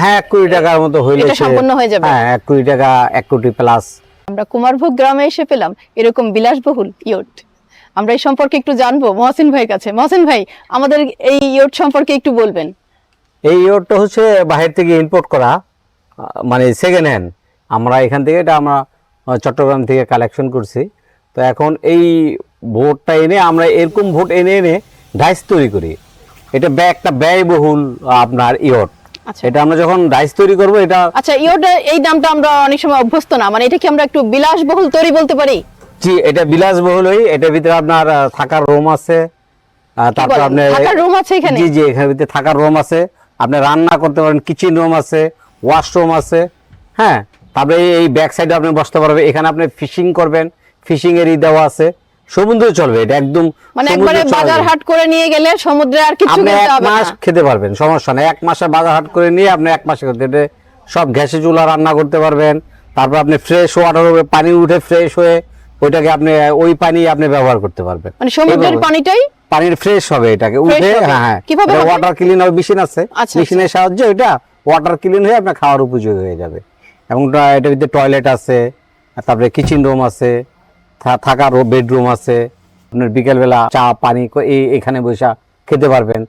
হ্যাঁ 1 কোটি টাকার মতো হইলে এটা সম্পূর্ণ হয়ে যাবে। হ্যাঁ 1 কোটি টাকা, 1 কোটি প্লাস। আমরা কুমারভোগ গ্রামে এসে পেলাম এরকম বিলাসবহুল ইয়ট। আমরা এই সম্পর্কে একটু জানবো মহসিন ভাইয়ের কাছে। মহসিন ভাই, আমাদের এই ইয়ট সম্পর্কে একটু বলবেন। এই ইয়টটা হচ্ছে বাহির থেকে ইম্পোর্ট করা, মানে সেকেন্ড হ্যান্ড। আমরা এখান থেকে এটা আমরা চট্টগ্রাম থেকে কালেকশন করছি। তো এখন এই ভোটটা এনে আমরা এরকম ভোট এনে এনে ডাইস তৈরি করি। এটা একটা ব্যয়বহুল আপনার ইয়ট। আচ্ছা। এটা আমরা যখন ডাইস তৈরি করব, এটা আচ্ছা, ইয়ট এই নামটা আমরা অনেক সময় অভ্যস্ত না, মানে এটা কি আমরা একটু বিলাসবহুল তৈরি বলতে পারি? জি, এটা বিলাসবহুলই। এটার ভিতরে আপনার থাকার রুম আছে, তারপর বলেন? আপনার থাকার room আছে এখানে? জি জি, এখানে ভিতরে থাকার রুম আছে, আপনি রান্না করতে পারেন, কিচেন রুম আছে, ওয়াশরুম আছে। হ্যাঁ, তারপরে এই ব্যাক সাইডে আপনি বসতে পারবেন। এখানে আপনি ফিশিং করবেন, ফিশিং এরই দেওয়া আছে। সমুদ্রে চলবে এটা একদম, মানে সমুদ্রে একবারে চলবে। বাজার হাট করে নিয়ে গেলে সমুদ্রে আর কিছু আপনি কিনতে 1 হবে না। মাস খেতে পারবেন, সমস্যা নেই। 1 মাসের বাজার হাট করে নিয়ে আপনি 1 মাসে করতে, এটা সব গ্যাসে চুলা রান্না করতে পারবেন। তারপর আপনি ফ্রেশ ওয়াটার, পানি উঠে ফ্রেশ হয়ে ওইটাকে আপনি ওই পানি আপনি ব্যবহার করতে পারবেন। মানে সমুদ্রের এইভাবে পানিটাই পানির ফ্রেশ হবে, এটাকে Fresh উঠে। হবে। হ্যাঁ হ্যাঁ, কিভাবে হবে? ওয়াটার ক্লিন হবে, মেশিন আছে, আচ্ছা, মেশিনের সাহায্যে এটা ওয়াটার ক্লিন হয়ে আপনার খাওয়ার উপযোগী হয়ে যাবে। এবং এটার ভিতরে টয়লেট আছে, তারপরে কিচেন রুম আছে, থাকার বেডরুম আছে। আপনার বিকেলবেলা চা পানি এখানে বসে খেতে পারবেন।